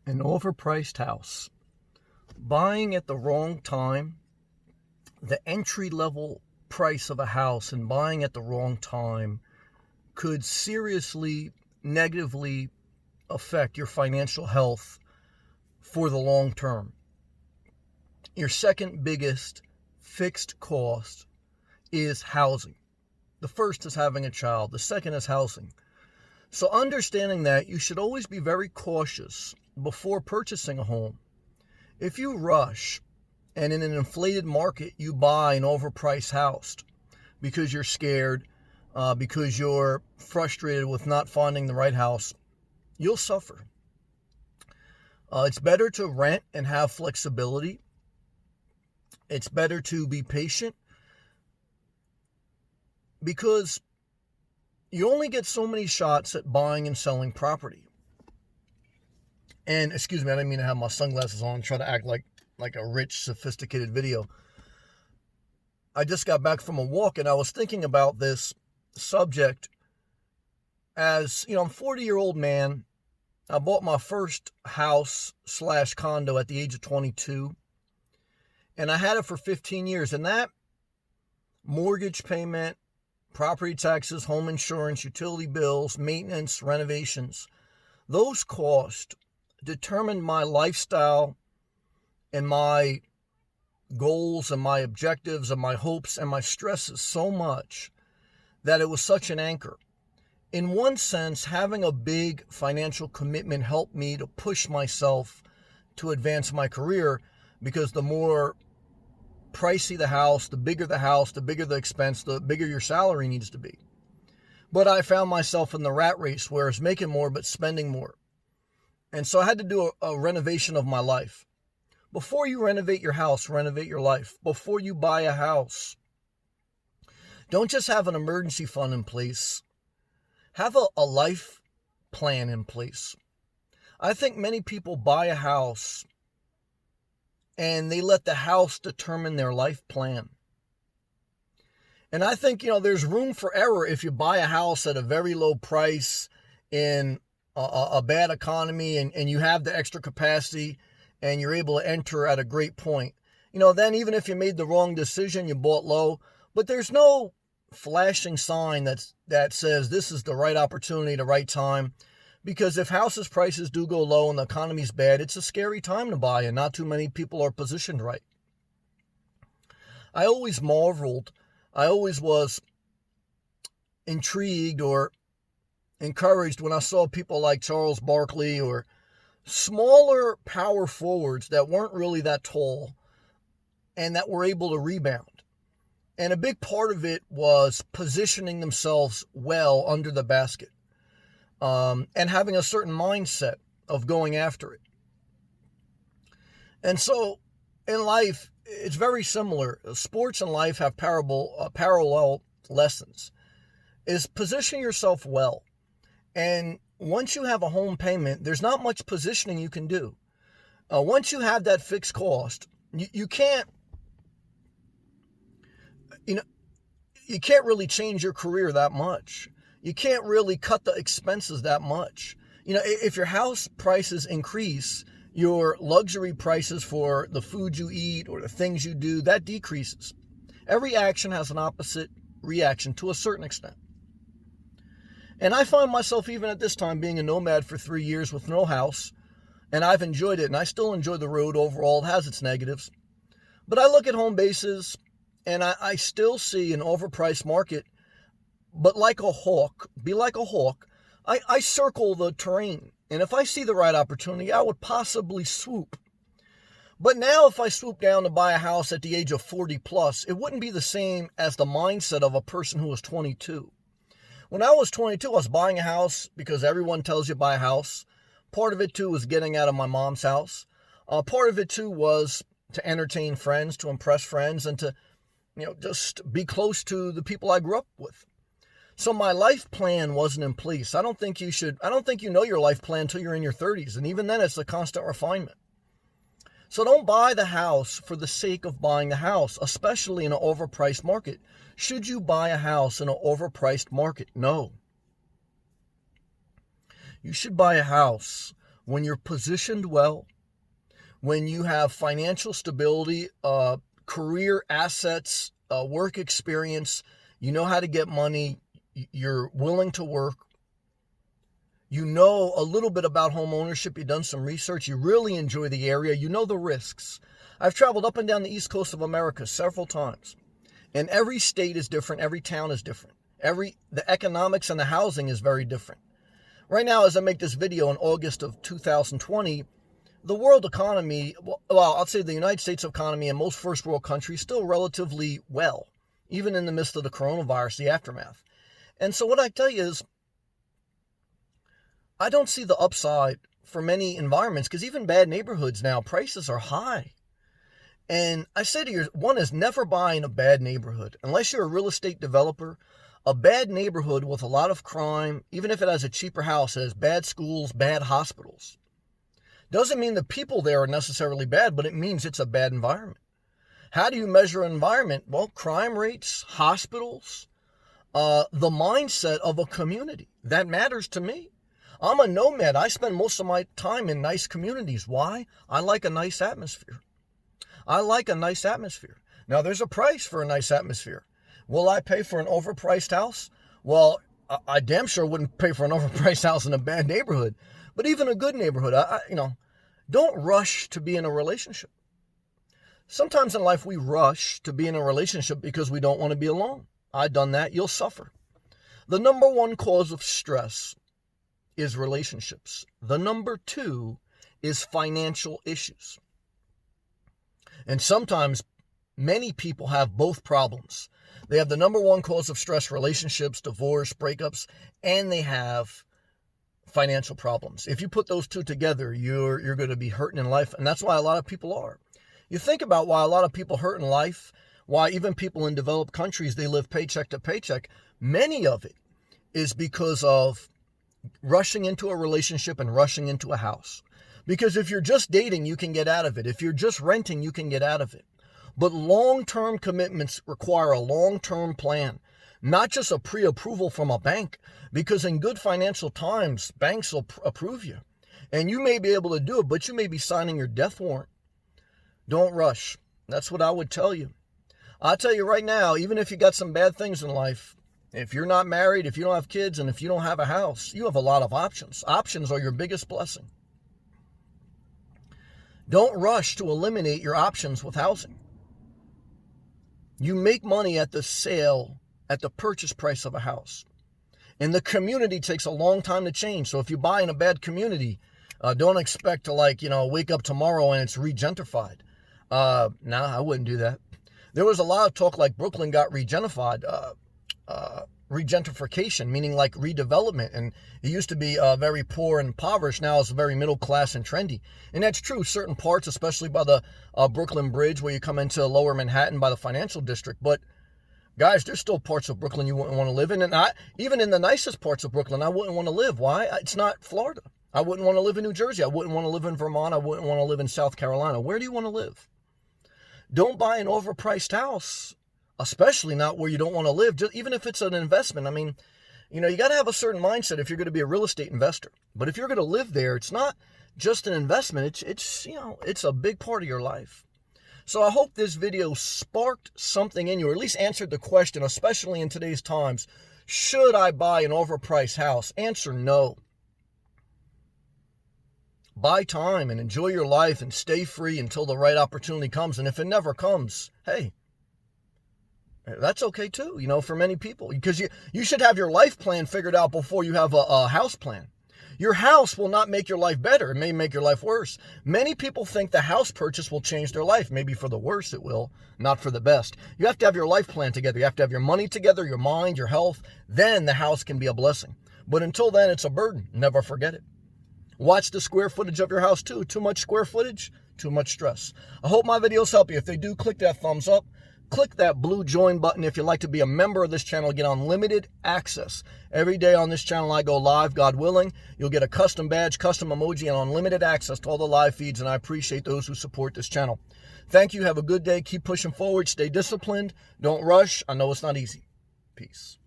An overpriced house. Buying at the wrong time, the entry level price of a house and buying at the wrong time could seriously negatively affect your financial health for the long term. Your second biggest fixed cost is housing. The first is having a child. The second is housing. So understanding that, you should always be very cautious before purchasing a home. If you rush and in an inflated market you buy an overpriced house because you're scared, because you're frustrated with not finding the right house, you'll suffer. It's better to rent and have flexibility. It's better to be patient because you only get so many shots at buying and selling property. And excuse me, I didn't mean to have my sunglasses on and try to act like a rich, sophisticated video. I just got back from a walk and I was thinking about this subject. As you know, I'm a 40-year-old man. I bought my first house/condo at the age of 22. And I had it for 15 years. And that mortgage payment, property taxes, home insurance, utility bills, maintenance, renovations, those costs determined my lifestyle and my goals and my objectives and my hopes and my stresses so much that it was such an anchor. In one sense, having a big financial commitment helped me to push myself to advance my career, because the more pricey the house, the bigger the expense, the bigger your salary needs to be. But I found myself in the rat race where it's making more but spending more. And so I had to do a renovation of my life. Before you renovate your house, renovate your life. Before you buy a house, don't just have an emergency fund in place. Have a life plan in place. I think many people buy a house and they let the house determine their life plan. And I think, there's room for error if you buy a house at a very low price in a bad economy and you have the extra capacity and you're able to enter at a great point. Then even if you made the wrong decision, you bought low, but there's no flashing sign that says this is the right opportunity, the right time. Because if houses prices do go low and the economy's bad, it's a scary time to buy and not too many people are positioned right. I always marveled, I always was intrigued or encouraged when I saw people like Charles Barkley or smaller power forwards that weren't really that tall and that were able to rebound. And a big part of it was positioning themselves well under the basket, and having a certain mindset of going after it. And so in life, it's very similar. Sports and life have parallel lessons. Is position yourself well. And once you have a home payment, there's not much positioning you can do. Once you have that fixed cost, you can't really change your career that much. You can't really cut the expenses that much. If your house prices increase, your luxury prices for the food you eat or the things you do, that decreases. Every action has an opposite reaction to a certain extent. And I find myself, even at this time, being a nomad for 3 years with no house, and I've enjoyed it, and I still enjoy the road overall. It has its negatives. But I look at home bases, and I still see an overpriced market, but like a hawk, I circle the terrain. And if I see the right opportunity, I would possibly swoop. But now if I swoop down to buy a house at the age of 40 plus, it wouldn't be the same as the mindset of a person who was 22. When I was 22, I was buying a house because everyone tells you buy a house. Part of it, too, was getting out of my mom's house. Part of it, too, was to entertain friends, to impress friends, and to, just be close to the people I grew up with. So my life plan wasn't in place. I don't think you know your life plan until you're in your 30s. And even then, it's a constant refinement. So don't buy the house for the sake of buying the house, especially in an overpriced market. Should you buy a house in an overpriced market? No. You should buy a house when you're positioned well, when you have financial stability, career assets, work experience, you know how to get money, you're willing to work, you know a little bit about home ownership, you've done some research, you really enjoy the area, you know the risks. I've traveled up and down the East Coast of America several times, and every state is different, every town is different. The economics and the housing is very different. Right now, as I make this video in August of 2020, the world economy, well, I'll say the United States economy and most first world countries still relatively well, even in the midst of the coronavirus, the aftermath. And so what I tell you is, I don't see the upside for many environments, because even bad neighborhoods now, prices are high. And I say to you, one is never buy in a bad neighborhood. Unless you're a real estate developer, a bad neighborhood with a lot of crime, even if it has a cheaper house, has bad schools, bad hospitals. Doesn't mean the people there are necessarily bad, but it means it's a bad environment. How do you measure an environment? Well, crime rates, hospitals, the mindset of a community. That matters to me. I'm a nomad. I spend most of my time in nice communities. Why? I like a nice atmosphere. I like a nice atmosphere. Now, there's a price for a nice atmosphere. Will I pay for an overpriced house? Well, I damn sure wouldn't pay for an overpriced house in a bad neighborhood. But even a good neighborhood, don't rush to be in a relationship. Sometimes in life we rush to be in a relationship because we don't want to be alone. I've done that. You'll suffer. The number one cause of stress is relationships. The number two is financial issues. And sometimes many people have both problems. They have the number one cause of stress, relationships, divorce, breakups, and they have financial problems. If you put those two together, you're going to be hurting in life. And that's why a lot of people are. You think about why a lot of people hurt in life, why even people in developed countries, they live paycheck to paycheck. Many of it is because of rushing into a relationship and rushing into a house. Because if you're just dating, you can get out of it. If you're just renting, you can get out of it. But long-term commitments require a long-term plan, not just a pre-approval from a bank, because in good financial times, banks will approve you. And you may be able to do it, but you may be signing your death warrant. Don't rush. That's what I would tell you. I'll tell you right now, even if you got some bad things in life, if you're not married, if you don't have kids, and if you don't have a house, you have a lot of options. Options are your biggest blessing. Don't rush to eliminate your options with housing. You make money at the sale, at the purchase price of a house. And the community takes a long time to change. So if you buy in a bad community, don't expect to wake up tomorrow and it's regentrified. I wouldn't do that. There was a lot of talk like Brooklyn got regentrified, regentrification, meaning like redevelopment. And it used to be very poor and impoverished. Now it's very middle class and trendy. And that's true. Certain parts, especially by the Brooklyn Bridge, where you come into lower Manhattan by the financial district. But guys, there's still parts of Brooklyn you wouldn't want to live in. And even in the nicest parts of Brooklyn, I wouldn't want to live. Why? It's not Florida. I wouldn't want to live in New Jersey. I wouldn't want to live in Vermont. I wouldn't want to live in South Carolina. Where do you want to live? Don't buy an overpriced house, especially not where you don't want to live, even if it's an investment. I mean, you got to have a certain mindset if you're going to be a real estate investor. But if you're going to live there, it's not just an investment. It's a big part of your life. So I hope this video sparked something in you, or at least answered the question, especially in today's times. Should I buy an overpriced house? Answer no. Buy time and enjoy your life and stay free until the right opportunity comes. And if it never comes, hey, that's okay too, for many people. Because you should have your life plan figured out before you have a house plan. Your house will not make your life better. It may make your life worse. Many people think the house purchase will change their life. Maybe for the worse it will, not for the best. You have to have your life plan together. You have to have your money together, your mind, your health. Then the house can be a blessing. But until then, it's a burden. Never forget it. Watch the square footage of your house too. Too much square footage, too much stress. I hope my videos help you. If they do, click that thumbs up. Click that blue join button if you'd like to be a member of this channel. Get unlimited access. Every day on this channel I go live, God willing. You'll get a custom badge, custom emoji, and unlimited access to all the live feeds, and I appreciate those who support this channel. Thank you. Have a good day. Keep pushing forward. Stay disciplined. Don't rush. I know it's not easy. Peace.